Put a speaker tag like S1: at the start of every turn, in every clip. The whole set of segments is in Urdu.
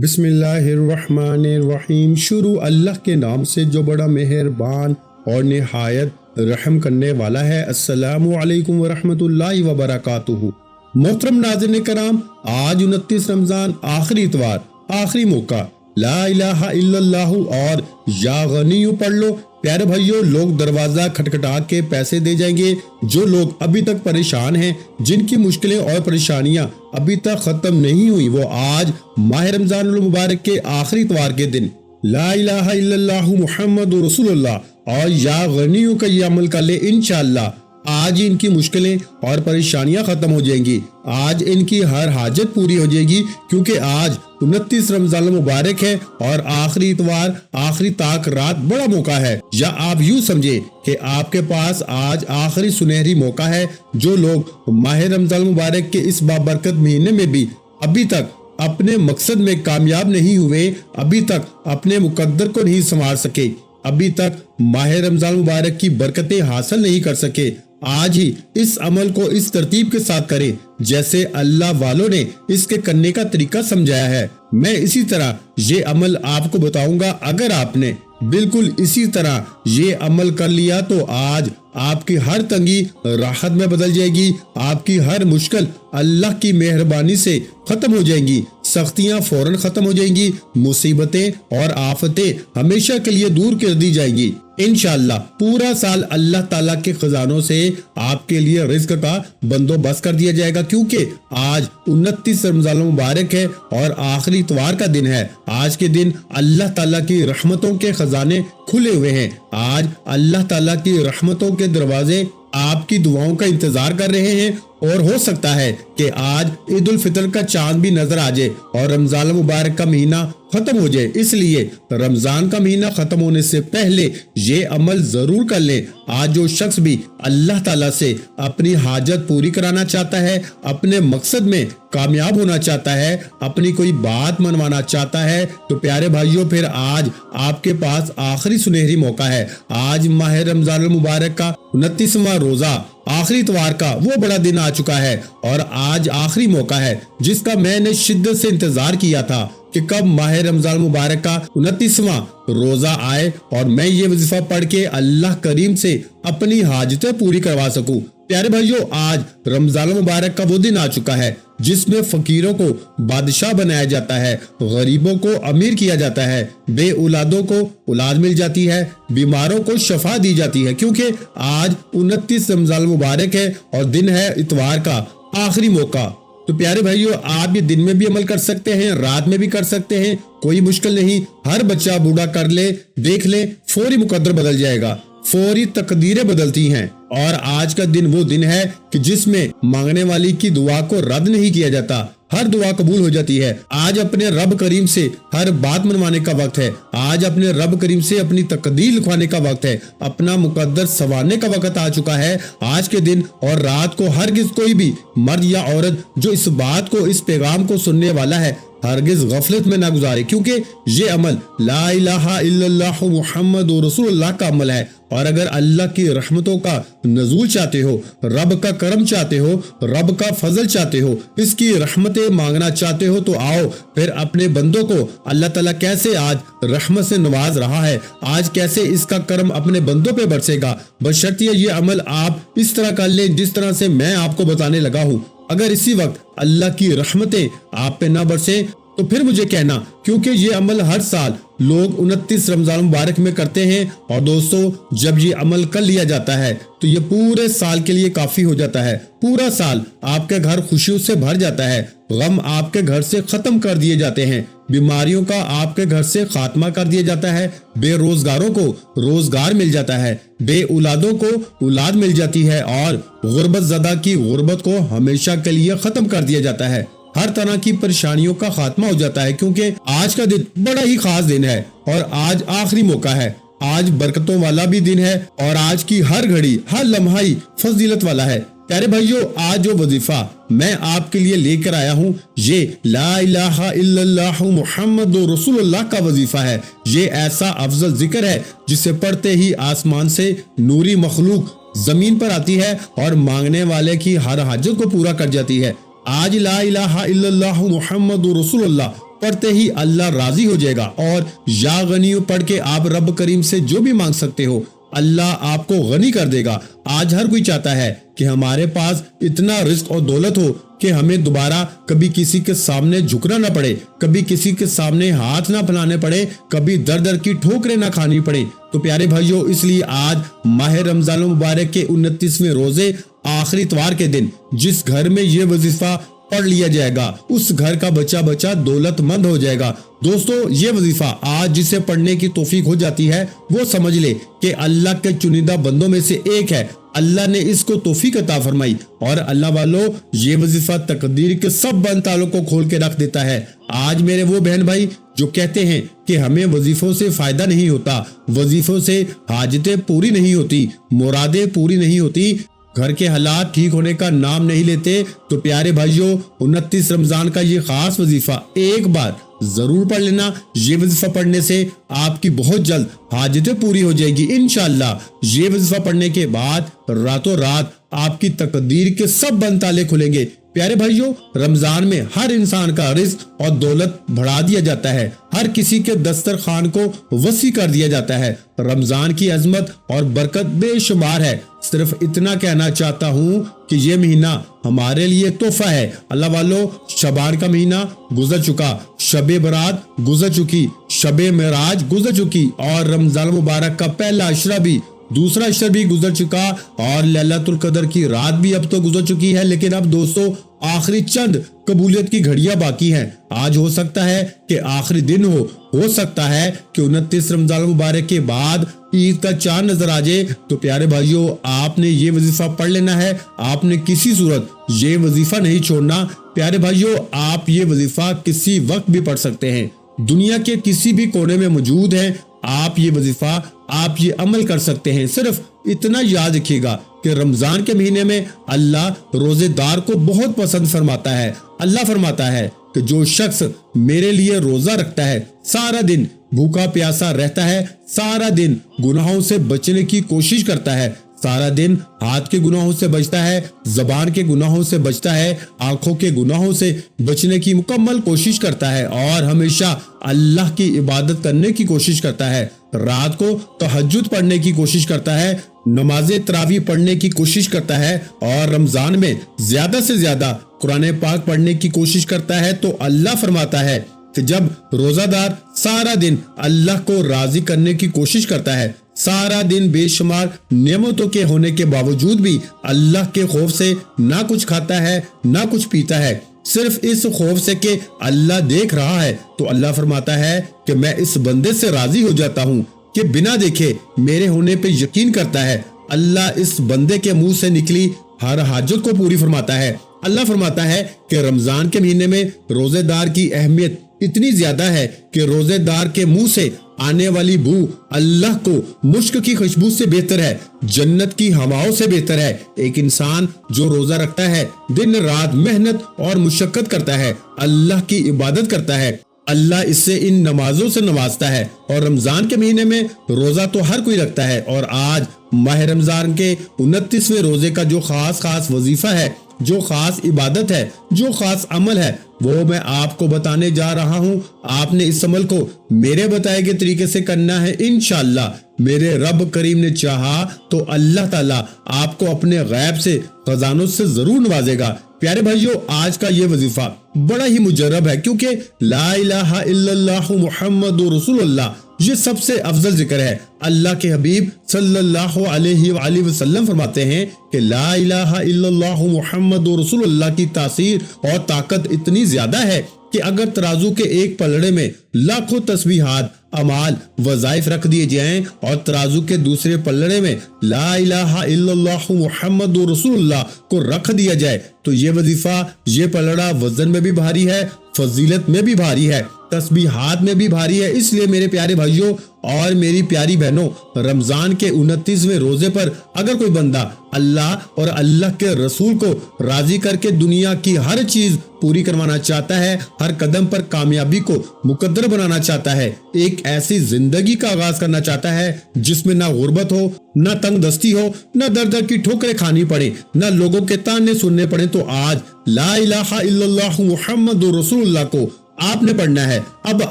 S1: بسم اللہ الرحمن الرحیم۔ شروع اللہ کے نام سے جو بڑا مہربان اور نہایت رحم کرنے والا ہے۔ السلام علیکم ورحمۃ اللہ وبرکاتہ۔ محترم ناظرین کرام، آج 29 رمضان، آخری اتوار، آخری موقع، لا الہ الا اللہ اور یا غنی پڑھ لو۔ پیارے بھائیوں، لوگ دروازہ کھٹکھٹا کے پیسے دے جائیں گے۔ جو لوگ ابھی تک پریشان ہیں، جن کی مشکلیں اور پریشانیاں ابھی تک ختم نہیں ہوئی، وہ آج ماہ رمضان المبارک کے آخری اتوار کے دن لا الہ الا اللہ محمد رسول اللہ اور یا غنی کا یہ عمل کر لے۔ انشاءاللہ آج ان کی مشکلیں اور پریشانیاں ختم ہو جائیں گی۔ آج ان کی ہر حاجت پوری ہو جائے گی، کیونکہ آج 29 رمضان المبارک ہے اور آخری اتوار، آخری طاق رات، بڑا موقع ہے۔ یا آپ یوں سمجھے کہ آپ کے پاس آج آخری سنہری موقع ہے۔ جو لوگ ماہ رمضان المبارک کے اس بابرکت مہینے میں بھی ابھی تک اپنے مقصد میں کامیاب نہیں ہوئے، ابھی تک اپنے مقدر کو نہیں سنوار سکے، ابھی تک ماہ رمضان مبارک کی برکتیں حاصل نہیں کر سکے، آج ہی اس عمل کو اس ترتیب کے ساتھ کریں جیسے اللہ والوں نے اس کے کرنے کا طریقہ سمجھایا ہے۔ میں اسی طرح یہ عمل آپ کو بتاؤں گا۔ اگر آپ نے بالکل اسی طرح یہ عمل کر لیا تو آج آپ کی ہر تنگی راحت میں بدل جائے گی، آپ کی ہر مشکل اللہ کی مہربانی سے ختم ہو جائیں گی، سختیاں فوراً ختم ہو جائیں گی، مصیبتیں اور آفتیں ہمیشہ کے لیے دور کر دی جائیں گی۔ انشاءاللہ پورا سال اللہ تعالیٰ کے خزانوں سے آپ کے لیے رزق کا بندوبست کر دیا جائے گا، کیونکہ آج 29 رمضان مبارک ہے اور آخری اتوار کا دن ہے۔ آج کے دن اللہ تعالیٰ کی رحمتوں کے خزانے کھلے ہوئے ہیں۔ آج اللہ تعالیٰ کی رحمتوں کے دروازے آپ کی دعاؤں کا انتظار کر رہے ہیں، اور ہو سکتا ہے کہ آج عید الفطر کا چاند بھی نظر آ جائے اور رمضان مبارک کا مہینہ ختم ہو جائے۔ اس لیے رمضان کا مہینہ ختم ہونے سے پہلے یہ عمل ضرور کر لیں۔ آج جو شخص بھی اللہ تعالیٰ سے اپنی حاجت پوری کرانا چاہتا ہے، اپنے مقصد میں کامیاب ہونا چاہتا ہے، اپنی کوئی بات منوانا چاہتا ہے، تو پیارے بھائیوں پھر آج آپ کے پاس آخری سنہری موقع ہے۔ آج ماہ رمضان المبارک کا 29واں روزہ، آخری اتوار کا وہ بڑا دن آ چکا ہے اور آج آخری موقع ہے جس کا میں نے شدت سے انتظار کیا تھا کہ کب ماہ رمضان مبارک کا 29واں روزہ آئے اور میں یہ وظیفہ پڑھ کے اللہ کریم سے اپنی حاجتیں پوری کروا سکوں۔ پیارے بھائیوں، آج رمضان مبارک کا وہ دن آ چکا ہے جس میں فقیروں کو بادشاہ بنایا جاتا ہے، غریبوں کو امیر کیا جاتا ہے، بے اولادوں کو اولاد مل جاتی ہے، بیماروں کو شفا دی جاتی ہے، کیونکہ آج 29 رمضان مبارک ہے اور دن ہے اتوار کا آخری موقع۔ تو پیارے بھائیوں، آپ یہ دن میں بھی عمل کر سکتے ہیں، رات میں بھی کر سکتے ہیں، کوئی مشکل نہیں۔ ہر بچہ بوڑھا کر لے، دیکھ لے، فوری مقدر بدل جائے گا، فوری تقدیریں بدلتی ہیں۔ اور آج کا دن وہ دن ہے کہ جس میں مانگنے والی کی دعا کو رد نہیں کیا جاتا، ہر دعا قبول ہو جاتی ہے۔ آج اپنے رب کریم سے ہر بات منوانے کا وقت ہے، آج اپنے رب کریم سے اپنی تقدیر لکھوانے کا وقت ہے، اپنا مقدر سنوارنے کا وقت آ چکا ہے۔ آج کے دن اور رات کو ہرگز کوئی بھی مرد یا عورت جو اس بات کو، اس پیغام کو سننے والا ہے، ہرگز غفلت میں نہ گزارے، کیونکہ یہ عمل لا الہ الا اللہ محمد رسول اللہ کا عمل ہے۔ اور اگر اللہ کی رحمتوں کا نزول چاہتے ہو، رب کا کرم چاہتے ہو، رب کا فضل چاہتے ہو، اس کی رحمتیں مانگنا چاہتے ہو، تو آؤ پھر اپنے بندوں کو اللہ تعالیٰ کیسے آج رحمت سے نواز رہا ہے، آج کیسے اس کا کرم اپنے بندوں پہ برسے گا، بشرطیہ یہ عمل آپ اس طرح کر لیں جس طرح سے میں آپ کو بتانے لگا ہوں۔ اگر اسی وقت اللہ کی رحمتیں آپ پہ نہ برسیں تو پھر مجھے کہنا، کیونکہ یہ عمل ہر سال لوگ 29 رمضان مبارک میں کرتے ہیں، اور دوستو جب یہ عمل کر لیا جاتا ہے تو یہ پورے سال کے لیے کافی ہو جاتا ہے۔ پورا سال آپ کے گھر خوشیوں سے بھر جاتا ہے، غم آپ کے گھر سے ختم کر دیے جاتے ہیں، بیماریوں کا آپ کے گھر سے خاتمہ کر دیا جاتا ہے، بے روزگاروں کو روزگار مل جاتا ہے، بے اولادوں کو اولاد مل جاتی ہے، اور غربت زدہ کی غربت کو ہمیشہ کے لیے ختم کر دیا جاتا ہے، ہر طرح کی پریشانیوں کا خاتمہ ہو جاتا ہے، کیونکہ آج کا دن بڑا ہی خاص دن ہے اور آج آخری موقع ہے، آج برکتوں والا بھی دن ہے، اور آج کی ہر گھڑی، ہر لمحہ فضیلت والا ہے۔ پیارے بھائیوں، آج جو وظیفہ میں آپ کے لیے لے کر آیا ہوں، یہ لا الہ الا اللہ محمد رسول اللہ کا وظیفہ ہے۔ یہ ایسا افضل ذکر ہے جسے پڑھتے ہی آسمان سے نوری مخلوق زمین پر آتی ہے اور مانگنے والے کی ہر حاجت کو پورا کر جاتی ہے۔ آج لا الہ الا اللہ محمد رسول اللہ پڑھتے ہی اللہ راضی ہو جائے گا، اور یا غنی پڑھ کے آپ رب کریم سے جو بھی مانگ سکتے ہو اللہ آپ کو غنی کر دے گا۔ آج ہر کوئی چاہتا ہے کہ ہمارے پاس اتنا رزق اور دولت ہو کہ ہمیں دوبارہ کبھی کسی کے سامنے جھکنا نہ پڑے، کبھی کسی کے سامنے ہاتھ نہ پھیلانے پڑے، کبھی در در کی ٹھوکریں نہ کھانی پڑے۔ تو پیارے بھائیوں، اس لیے آج ماہ رمضان المبارک کے 29ویں روزے آخری اتوار کے دن جس گھر میں یہ وظیفہ پڑھ لیا جائے گا اس گھر کا بچہ بچہ دولت مند ہو جائے گا۔ دوستو، یہ وظیفہ آج جسے پڑھنے کی توفیق ہو جاتی ہے وہ سمجھ لے کہ اللہ کے چنندہ بندوں میں سے ایک ہے، اللہ نے اس کو توفیق عطا فرمائی۔ اور اللہ والو، یہ وظیفہ تقدیر کے سب بند تالوں کو کھول کے رکھ دیتا ہے۔ آج میرے وہ بہن بھائی جو کہتے ہیں کہ ہمیں وظیفوں سے فائدہ نہیں ہوتا، وظیفوں سے حاجتیں پوری نہیں ہوتی، مرادیں پوری نہیں ہوتی، گھر کے حالات ٹھیک ہونے کا نام نہیں لیتے، تو پیارے بھائیوں، 29 رمضان کا یہ خاص وظیفہ ایک بار ضرور پڑھ لینا۔ یہ وظیفہ پڑھنے سے آپ کی بہت جلد حاجتیں پوری ہو جائے گی انشاءاللہ۔ یہ وظیفہ پڑھنے کے بعد راتوں رات آپ کی تقدیر کے سب بند تالے کھلیں گے۔ پیارے بھائیوں، رمضان میں ہر انسان کا رزق اور دولت بڑھا دیا جاتا ہے، ہر کسی کے دسترخوان کو وسیع کر دیا جاتا ہے۔ رمضان کی عظمت اور برکت بے شمار ہے۔ صرف اتنا کہنا چاہتا ہوں کہ یہ مہینہ ہمارے لیے تحفہ ہے۔ اللہ والو، شعبان کا مہینہ گزر چکا، شب برات گزر چکی، شب معراج گزر چکی، اور رمضان مبارک کا پہلا عشرہ بھی، دوسرا عشرہ بھی گزر چکا، اور لیلۃ القدر کی رات بھی اب تو گزر چکی ہے۔ لیکن اب دوستو، آخری چند قبولیت کی گھڑیاں باقی ہیں۔ آج ہو سکتا ہے کہ آخری دن ہو سکتا ہے کہ 29 رمضان مبارک کے بعد عید کا چاند نظر آ جائے۔ تو پیارے بھائیوں، آپ نے یہ وظیفہ پڑھ لینا ہے، آپ نے کسی صورت یہ وظیفہ نہیں چھوڑنا۔ پیارے بھائیوں، آپ یہ وظیفہ کسی وقت بھی پڑھ سکتے ہیں، دنیا کے کسی بھی کونے میں موجود ہیں، آپ یہ وظیفہ، آپ یہ عمل کر سکتے ہیں۔ صرف اتنا یاد رکھیے گا کہ رمضان کے مہینے میں اللہ روزے دار کو بہت پسند فرماتا ہے۔ اللہ فرماتا ہے کہ جو شخص میرے لیے روزہ رکھتا ہے، سارا دن بھوکا پیاسا رہتا ہے، سارا دن گناہوں سے بچنے کی کوشش کرتا ہے، سارا دن ہاتھ کے گناہوں سے بچتا ہے، زبان کے گناہوں سے بچتا ہے، آنکھوں کے گناہوں سے بچنے کی مکمل کوشش کرتا ہے، اور ہمیشہ اللہ کی عبادت کرنے کی کوشش کرتا ہے، رات کو تہجد پڑھنے کی کوشش کرتا ہے، نماز تراویح پڑھنے کی کوشش کرتا ہے، اور رمضان میں زیادہ سے زیادہ قرآن پاک پڑھنے کی کوشش کرتا ہے، تو اللہ فرماتا ہے کہ جب روزہ دار سارا دن اللہ کو راضی کرنے کی کوشش کرتا ہے، سارا دن بے شمار نعمتوں کے ہونے کے باوجود بھی اللہ کے خوف سے نہ کچھ کھاتا ہے نہ کچھ پیتا ہے، صرف اس خوف سے کہ اللہ دیکھ رہا ہے، تو اللہ فرماتا ہے کہ میں اس بندے سے راضی ہو جاتا ہوں کہ بنا دیکھے میرے ہونے پہ یقین کرتا ہے۔ اللہ اس بندے کے منہ سے نکلی ہر حاجت کو پوری فرماتا ہے۔ اللہ فرماتا ہے کہ رمضان کے مہینے میں روزے دار کی اہمیت اتنی زیادہ ہے کہ روزے دار کے منہ سے آنے والی بو اللہ کو مشک کی خوشبو سے بہتر ہے، جنت کی ہواؤں سے بہتر ہے۔ ایک انسان جو روزہ رکھتا ہے، دن رات محنت اور مشقت کرتا ہے، اللہ کی عبادت کرتا ہے، اللہ اس سے ان نمازوں سے نوازتا ہے۔ اور رمضان کے مہینے میں روزہ تو ہر کوئی رکھتا ہے، اور آج ماہ رمضان کے 29ویں روزے کا جو خاص وظیفہ ہے، جو خاص عبادت ہے، جو خاص عمل ہے، وہ میں آپ کو بتانے جا رہا ہوں۔ آپ نے اس عمل کو میرے بتائے گئے طریقے سے کرنا ہے انشاءاللہ۔ میرے رب کریم نے چاہا تو اللہ تعالیٰ آپ کو اپنے غیب سے خزانوں سے ضرور نوازے گا۔ پیارے بھائیوں، آج کا یہ وظیفہ بڑا ہی مجرب ہے، کیونکہ لا الہ الا اللہ محمد رسول اللہ یہ سب سے افضل ذکر ہے۔ اللہ کے حبیب صلی اللہ علیہ وآلہ وسلم فرماتے ہیں کہ لا الہ الا اللہ محمد رسول اللہ کی تاثیر اور طاقت اتنی زیادہ ہے کہ اگر ترازو کے ایک پلڑے میں لاکھوں تسبیحات، اعمال، وظائف رکھ دیے جائیں اور ترازو کے دوسرے پلڑے میں لا الہ الا اللہ محمد رسول اللہ کو رکھ دیا جائے تو یہ وظیفہ، یہ پلڑا وزن میں بھی بھاری ہے، فضیلت میں بھی بھاری ہے، تسبیحات میں بھی بھاری ہے۔ اس لیے میرے پیارے بھائیوں اور میری پیاری بہنوں، رمضان کے 29ویں روزے پر اگر کوئی بندہ اللہ اور اللہ کے رسول کو راضی کر کے دنیا کی ہر چیز پوری کروانا چاہتا ہے، ہر قدم پر کامیابی کو مقدر بنانا چاہتا ہے، ایک ایسی زندگی کا آغاز کرنا چاہتا ہے جس میں نہ غربت ہو، نہ تنگ دستی ہو، نہ در در کی ٹھوکریں کھانی پڑے، نہ لوگوں کے تانے سننے پڑے، تو آج لا الہ الا اللہ محمد رسول اللہ کو آپ نے پڑھنا ہے۔ اب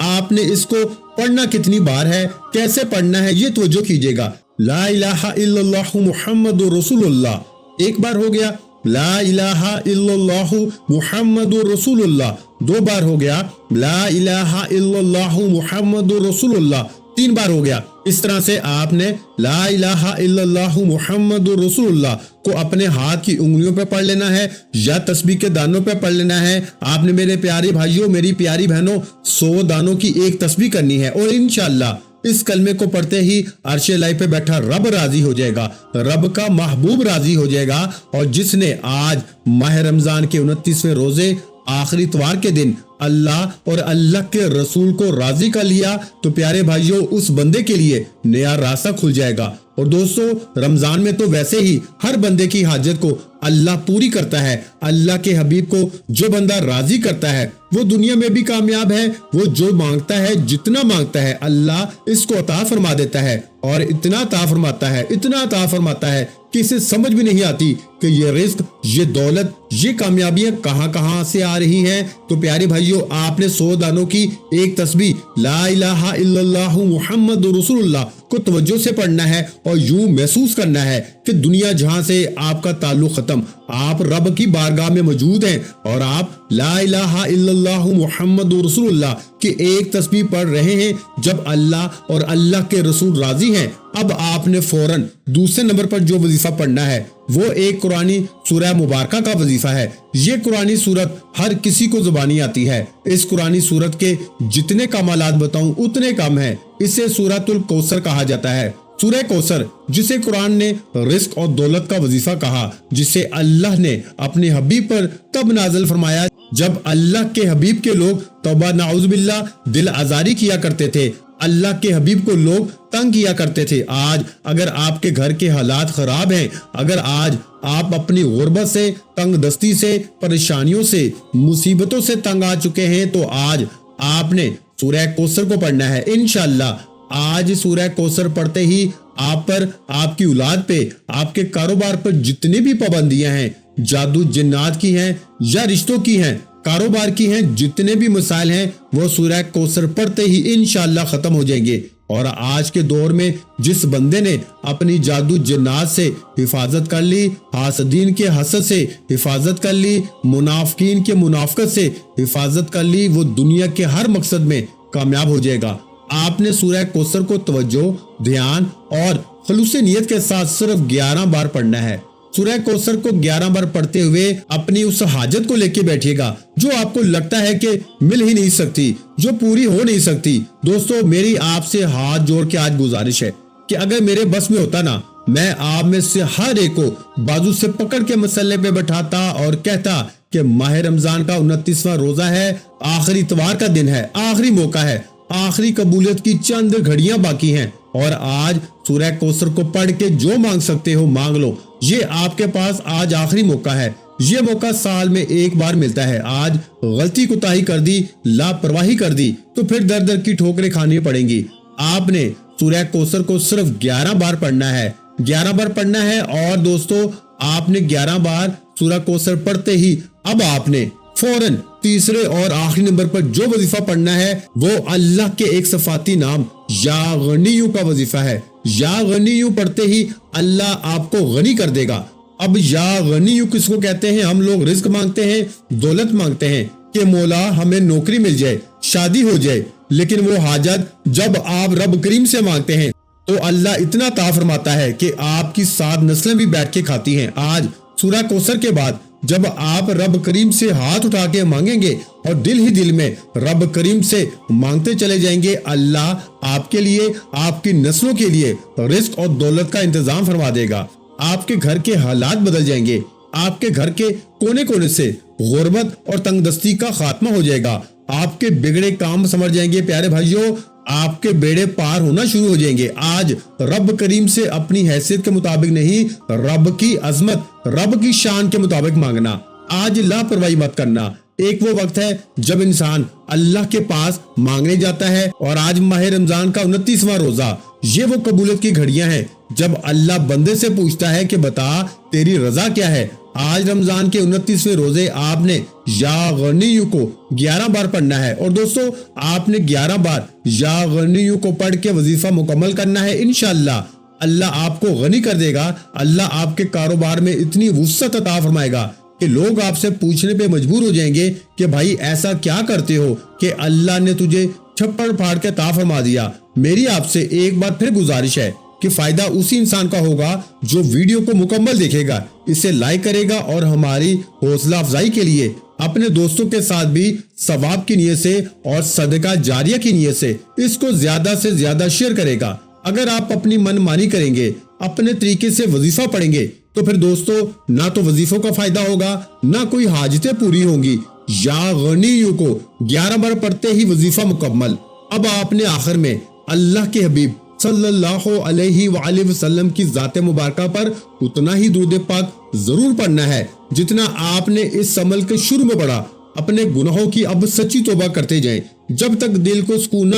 S1: آپ نے اس کو پڑھنا کتنی بار ہے، کیسے پڑھنا ہے، یہ توجہ کیجئے گا۔ لا الہ الا اللہ محمد رسول اللہ، ایک بار ہو گیا۔ لا الہ الا اللہ محمد رسول اللہ، دو بار ہو گیا۔ لا الہ الا اللہ محمد رسول اللہ، تین بار ہو گیا۔ اس طرح سے آپ نے لا الہ الا اللہ محمد رسول اللہ کو اپنے ہاتھ کی انگلیوں پہ پڑھ لینا ہے یا تسبیح کے دانوں پہ پڑھ لینا ہے۔ آپ نے میرے پیارے بھائیوں، میری پیاری بہنوں، 100 دانوں کی ایک تسبیح کرنی ہے، اور انشاءاللہ اس کلمے کو پڑھتے ہی عرش الہی پہ بیٹھا رب راضی ہو جائے گا، رب کا محبوب راضی ہو جائے گا۔ اور جس نے آج ماہ رمضان کے 29ویں روزے آخری اتوار کے دن اللہ اور اللہ کے رسول کو راضی کر لیا، تو پیارے بھائیوں اس بندے کے لیے نیا راستہ کھل جائے گا۔ اور دوستو، رمضان میں تو ویسے ہی ہر بندے کی حاجت کو اللہ پوری کرتا ہے۔ اللہ کے حبیب کو جو بندہ راضی کرتا ہے وہ دنیا میں بھی کامیاب ہے۔ وہ جو مانگتا ہے، جتنا مانگتا ہے، اللہ اس کو عطا فرما دیتا ہے، اور اتنا عطا فرماتا ہے، اتنا عطا فرماتا ہے کہ اسے سمجھ بھی نہیں آتی کہ یہ رزق، یہ دولت، یہ کامیابیاں کہاں سے آ رہی ہیں۔ تو پیارے بھائیوں، آپ نے 100 دانوں کی ایک تسبیح لا الہ الا اللہ محمد رسول اللہ کو توجہ سے پڑھنا ہے، اور یوں محسوس کرنا ہے کہ دنیا جہاں سے آپ کا تعلق ختم، آپ رب کی بارگاہ میں موجود ہیں، اور آپ لا الہ الا اللہ محمد رسول اللہ کی ایک تسبیح پڑھ رہے ہیں۔ جب اللہ اور اللہ کے رسول راضی ہیں، اب آپ نے فوراً دوسرے نمبر پر جو وظیفہ پڑھنا ہے وہ ایک قرآنی سورہ مبارکہ کا وظیفہ ہے۔ یہ قرآنی سورت ہر کسی کو زبانی آتی ہے۔ اس قرآنی سورت کے جتنے کمالات بتاؤں اتنے کم ہیں۔ اسے سورۃ الکوثر کہا جاتا ہے۔ سورہ کوثر، جسے قرآن نے رزق اور دولت کا وظیفہ کہا، جسے اللہ نے اپنے حبیب پر تب نازل فرمایا جب اللہ کے حبیب کے لوگ توبہ نعوذ باللہ دل آزاری کیا کرتے تھے، اللہ کے حبیب کو لوگ تنگ کیا کرتے تھے۔ آج اگر آپ کے گھر کے حالات خراب ہیں، اگر آج آپ اپنی غربت سے، تنگ دستی سے، پریشانیوں سے، مصیبتوں سے تنگ آ چکے ہیں، تو آج آپ نے سورہ کوثر کو پڑھنا ہے۔ انشاءاللہ آج سورہ کوثر پڑھتے ہی آپ پر، آپ کی اولاد پہ، آپ کے کاروبار پر جتنی بھی پابندیاں ہیں، جادو جنات کی ہیں یا رشتوں کی ہیں، کاروبار کی ہیں، جتنے بھی مسائل ہیں، وہ سورہ کوثر پڑھتے ہی انشاءاللہ ختم ہو جائیں گے۔ اور آج کے دور میں جس بندے نے اپنی جادو جنات سے حفاظت کر لی، حاسدین کے حسد سے حفاظت کر لی، منافقین کے منافقت سے حفاظت کر لی، وہ دنیا کے ہر مقصد میں کامیاب ہو جائے گا۔ آپ نے سورہ کوثر کو توجہ، دھیان اور خلوص نیت کے ساتھ صرف 11 بار پڑھنا ہے۔ سورہ کوثر کو 11 بار پڑھتے ہوئے اپنی اس حاجت کو لے کے بیٹھیے گا جو آپ کو لگتا ہے کہ مل ہی نہیں سکتی، جو پوری ہو نہیں سکتی۔ دوستو، میری آپ سے ہاتھ جوڑ کے آج گزارش ہے کہ اگر میرے بس میں ہوتا نا، میں آپ میں سے ہر ایک کو بازو سے پکڑ کے مسلے پہ بٹھاتا اور کہتا کہ ماہ رمضان کا 29واں روزہ ہے، آخری اتوار کا دن ہے، آخری موقع ہے، آخری قبولیت کی چند گھڑیاں باقی ہیں، اور آج سورہ کوثر کو پڑھ کے جو مانگ سکتے ہو مانگ لو۔ یہ آپ کے پاس آج آخری موقع ہے۔ یہ موقع سال میں ایک بار ملتا ہے۔ آج غلطی کوتاہی کر دی، لاپرواہی کر دی، تو پھر در در کی ٹھوکریں کھانی پڑیں گی۔ آپ نے سورہ کوثر کو صرف 11 بار پڑھنا ہے، 11 بار پڑھنا ہے۔ اور دوستو، آپ نے 11 بار سورہ کوثر پڑھتے ہی اب آپ نے فوراً تیسرے اور آخری نمبر پر جو وظیفہ پڑھنا ہے وہ اللہ کے ایک صفاتی نام یا غنیو کا وظیفہ ہے۔ یا غنیو پڑھتے ہی اللہ آپ کو غنی کر دے گا۔ اب یا غنیو کس کو کہتے ہیں؟ ہم لوگ رزق مانگتے ہیں، دولت مانگتے ہیں کہ مولا ہمیں نوکری مل جائے، شادی ہو جائے، لیکن وہ حاجت جب آپ رب کریم سے مانگتے ہیں تو اللہ اتنا عطا فرماتا ہے کہ آپ کی 7 نسلیں بھی بیٹھ کے کھاتی ہیں۔ آج سورہ کوثر کے بعد جب آپ رب کریم سے ہاتھ اٹھا کے مانگیں گے اور دل ہی دل میں رب کریم سے مانگتے چلے جائیں گے، اللہ آپ کے لیے، آپ کی نسلوں کے لیے رزق اور دولت کا انتظام فرما دے گا۔ آپ کے گھر کے حالات بدل جائیں گے، آپ کے گھر کے کونے کونے سے غربت اور تنگ دستی کا خاتمہ ہو جائے گا، آپ کے بگڑے کام سمجھ جائیں گے۔ پیارے بھائیوں، آپ کے بیڑے پار ہونا شروع ہو جائیں گے۔ آج رب کریم سے اپنی حیثیت کے مطابق نہیں، رب کی عظمت، رب کی شان کے مطابق مانگنا۔ آج لاپرواہی مت کرنا۔ ایک وہ وقت ہے جب انسان اللہ کے پاس مانگنے جاتا ہے، اور آج ماہ رمضان کا 29واں روزہ، یہ وہ قبولیت کی گھڑیاں ہیں جب اللہ بندے سے پوچھتا ہے کہ بتا تیری رضا کیا ہے، آج رمضان کے 29ویں روزے آپ نے یا غنیو کو 11 بار پڑھنا ہے، اور دوستو آپ نے 11 بار یا غنیو کو پڑھ کے وظیفہ مکمل کرنا ہے۔ انشاءاللہ اللہ آپ کو غنی کر دے گا، اللہ آپ کے کاروبار میں اتنی وسعت عطا فرمائے گا کہ لوگ آپ سے پوچھنے پہ مجبور ہو جائیں گے کہ بھائی ایسا کیا کرتے ہو کہ اللہ نے تجھے چھپڑ پھاڑ کے عطا فرما دیا۔ میری آپ سے ایک بار پھر گزارش ہے کہ فائدہ اسی انسان کا ہوگا جو ویڈیو کو مکمل دیکھے گا، اسے لائک کرے گا، اور ہماری حوصلہ افزائی کے لیے اپنے دوستوں کے ساتھ بھی ثواب کی نیت سے اور صدقہ جاریہ کی نیت سے اس کو زیادہ سے زیادہ شیئر کرے گا۔ اگر آپ اپنی من مانی کریں گے، اپنے طریقے سے وظیفہ پڑھیں گے، تو پھر دوستو نہ تو وظیفوں کا فائدہ ہوگا، نہ کوئی حاجتیں پوری ہوں گی۔ یا غنیو کو 11 بار پڑھتے ہی وظیفہ مکمل۔ اب آپ نے آخر میں اللہ کے حبیب صلی اللہ علیہ وآلہ وسلم کی ذات مبارکہ پر اتنا ہی درود پاک ضرور پڑھنا ہے جتنا آپ نے اس عمل کے شروع میں پڑھا۔ اپنے گناہوں کی اب سچی توبہ کرتے جائیں جب تک دل کو سکون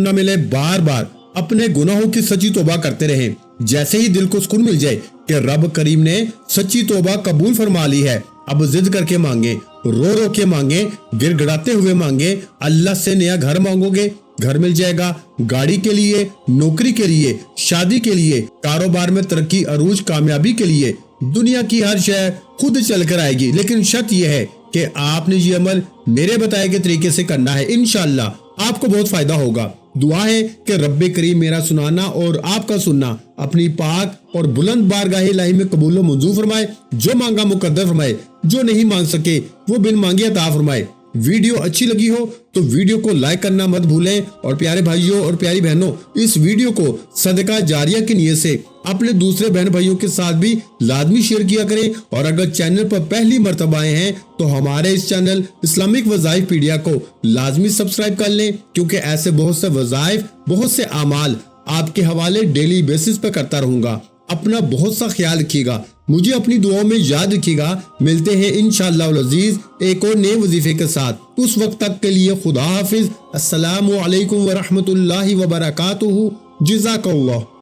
S1: نہ ملے، بار بار اپنے گناہوں کی سچی توبہ کرتے رہیں۔ جیسے ہی دل کو سکون مل جائے کہ رب کریم نے سچی توبہ قبول فرما لی ہے، اب ضد کر کے مانگے، رو رو کے مانگے، گر گڑاتے ہوئے مانگے۔ اللہ سے نیا گھر مانگو گے، گھر مل جائے گا، گاڑی کے لیے، نوکری کے لیے، شادی کے لیے، کاروبار میں ترقی عروج کامیابی کے لیے، دنیا کی ہر شے خود چل کر آئے گی۔ لیکن شرط یہ ہے کہ آپ نے یہ عمل میرے بتائے گئے طریقے سے کرنا ہے، انشاءاللہ آپ کو بہت فائدہ ہوگا۔ دعا ہے کہ رب کریم میرا سنانا اور آپ کا سننا اپنی پاک اور بلند بارگاہ الہی میں قبول و منظور فرمائے، جو مانگا مقدر فرمائے، جو نہیں مانگ سکے وہ بن مانگے عطا فرمائے۔ ویڈیو اچھی لگی ہو تو ویڈیو کو لائک کرنا مت بھولیں، اور پیارے بھائیوں اور پیاری بہنوں اس ویڈیو کو صدقہ جاریہ کی نیت سے اپنے دوسرے بہن بھائیوں کے ساتھ بھی لازمی شیئر کیا کریں، اور اگر چینل پر پہلی مرتبہ آئے ہیں تو ہمارے اس چینل اسلامک وظائف پیڈیا کو لازمی سبسکرائب کر لیں، کیونکہ ایسے بہت سے وظائف، بہت سے اعمال آپ کے حوالے ڈیلی بیسس پہ کرتا رہوں گا۔ اپنا بہت سا خیال رکھیے گا، مجھے اپنی دعاؤں میں یاد رکھیے گا۔ ملتے ہیں انشاءاللہ العزیز ایک اور نئے وظیفے کے ساتھ، اس وقت تک کے لیے خدا حافظ۔ السلام علیکم ورحمۃ اللہ وبرکاتہ۔ جزاک اللہ۔